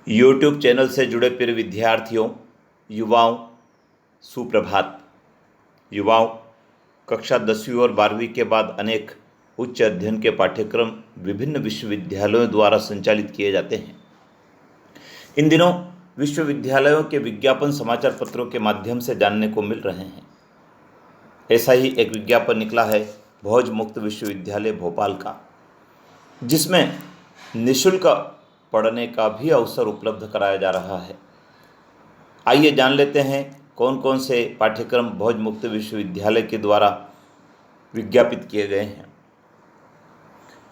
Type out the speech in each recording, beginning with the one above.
YouTube channel से जुड़े प्रिय विद्यार्थियों, युवाओं, सुप्रभात। युवाओं, कक्षा 10वीं और 12वीं के बाद अनेक उच्च अध्ययन के पाठ्यक्रम विभिन्न विश्वविद्यालयों द्वारा संचालित किए जाते हैं। इन दिनों विश्वविद्यालयों के विज्ञापन समाचार पत्रों के माध्यम से जानने को मिल रहे हैं। ऐसा ही एक विज्ञापन निकला है भोज मुक्त विश्वविद्यालय भोपाल का, जिसमें निःशुल्क पढ़ने का भी अवसर उपलब्ध कराया जा रहा है। आइए जान लेते हैं कौन कौन से पाठ्यक्रम भोज मुक्त विश्वविद्यालय के द्वारा विज्ञापित किए गए हैं।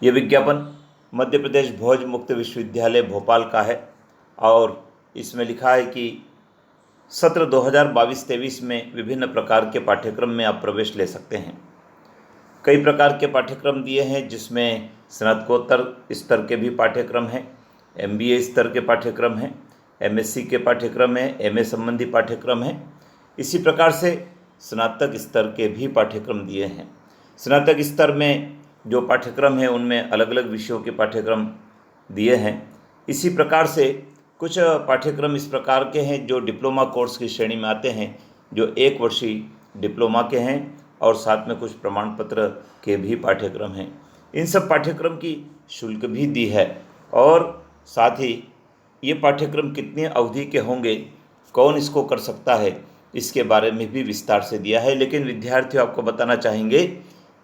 ये विज्ञापन मध्य प्रदेश भोज मुक्त विश्वविद्यालय भोपाल का है और इसमें लिखा है कि सत्र 2022-23 में विभिन्न प्रकार के पाठ्यक्रम में आप प्रवेश ले सकते हैं। कई प्रकार के पाठ्यक्रम दिए हैं, जिसमें स्नातकोत्तर स्तर के भी पाठ्यक्रम हैं, MBA स्तर के पाठ्यक्रम हैं, MSc के पाठ्यक्रम हैं, MA संबंधी पाठ्यक्रम हैं। इसी प्रकार से स्नातक स्तर के भी पाठ्यक्रम दिए हैं। स्नातक स्तर में जो पाठ्यक्रम हैं उनमें अलग अलग विषयों के पाठ्यक्रम दिए हैं। इसी प्रकार से कुछ पाठ्यक्रम इस प्रकार के हैं जो डिप्लोमा कोर्स की श्रेणी में आते हैं, जो 1 वर्षीय डिप्लोमा के हैं और साथ में कुछ प्रमाण पत्र के भी पाठ्यक्रम हैं। इन सब पाठ्यक्रम की शुल्क भी दी है और साथ ही ये पाठ्यक्रम कितनी अवधि के होंगे, कौन इसको कर सकता है, इसके बारे में भी विस्तार से दिया है। लेकिन विद्यार्थियों, आपको बताना चाहेंगे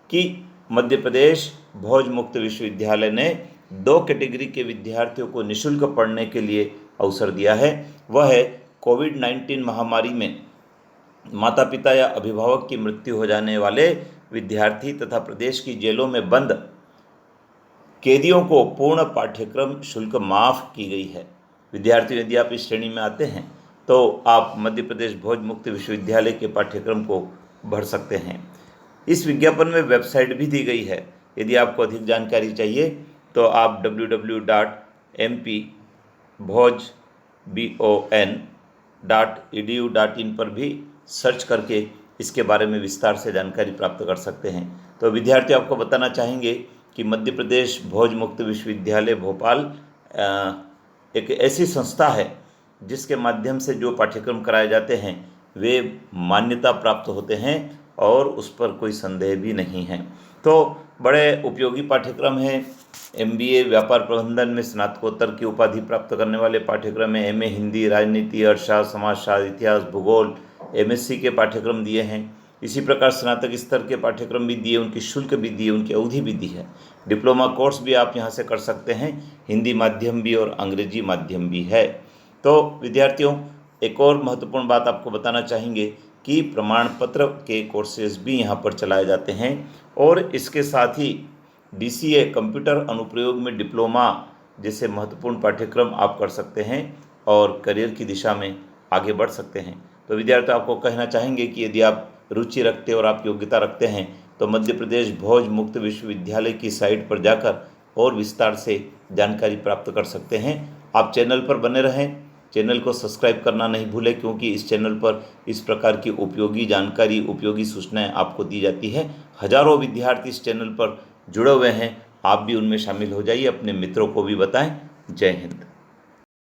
कि मध्य प्रदेश भोज मुक्त विश्वविद्यालय ने 2 कैटेगरी के विद्यार्थियों को निःशुल्क पढ़ने के लिए अवसर दिया है। वह है कोविड-19 महामारी में माता पिता या अभिभावक की मृत्यु हो जाने वाले विद्यार्थी तथा प्रदेश की जेलों में बंद कैदियों को पूर्ण पाठ्यक्रम शुल्क माफ़ की गई है। विद्यार्थी, यदि आप इस श्रेणी में आते हैं तो आप मध्य प्रदेश भोज मुक्त विश्वविद्यालय के पाठ्यक्रम को भर सकते हैं। इस विज्ञापन में वेबसाइट भी दी गई है। यदि आपको अधिक जानकारी चाहिए तो आप www.mpbon.edu.in पर भी सर्च करके इसके बारे में विस्तार से जानकारी प्राप्त कर सकते हैं। तो विद्यार्थी, आपको बताना चाहेंगे कि मध्य प्रदेश भोज मुक्त विश्वविद्यालय भोपाल एक ऐसी संस्था है जिसके माध्यम से जो पाठ्यक्रम कराए जाते हैं वे मान्यता प्राप्त होते हैं और उस पर कोई संदेह भी नहीं है। तो बड़े उपयोगी पाठ्यक्रम हैं। MBA व्यापार प्रबंधन में स्नातकोत्तर की उपाधि प्राप्त करने वाले पाठ्यक्रम हैं। MA हिंदी, राजनीति, अर्थशास्त्र, समाजशास्त्र, इतिहास, भूगोल, MSc के पाठ्यक्रम दिए हैं। इसी प्रकार स्नातक स्तर के पाठ्यक्रम भी दिए, उनकी शुल्क भी दी, उनकी अवधि भी दी है। डिप्लोमा कोर्स भी आप यहाँ से कर सकते हैं। हिंदी माध्यम भी और अंग्रेजी माध्यम भी है। तो विद्यार्थियों, एक और महत्वपूर्ण बात आपको बताना चाहेंगे कि प्रमाण पत्र के कोर्सेज भी यहाँ पर चलाए जाते हैं और इसके साथ ही DCA कंप्यूटर अनुप्रयोग में डिप्लोमा जैसे महत्वपूर्ण पाठ्यक्रम आप कर सकते हैं और करियर की दिशा में आगे बढ़ सकते हैं। तो विद्यार्थी, आपको कहना चाहेंगे कि यदि आप रुचि रखते और आप योग्यता रखते हैं तो मध्य प्रदेश भोज मुक्त विश्वविद्यालय की साइट पर जाकर और विस्तार से जानकारी प्राप्त कर सकते हैं। आप चैनल पर बने रहें, चैनल को सब्सक्राइब करना नहीं भूलें, क्योंकि इस चैनल पर इस प्रकार की उपयोगी जानकारी, उपयोगी सूचनाएं आपको दी जाती है। हजारों विद्यार्थी इस चैनल पर जुड़े हुए हैं, आप भी उनमें शामिल हो जाइए, अपने मित्रों को भी बताएं। जय हिंद।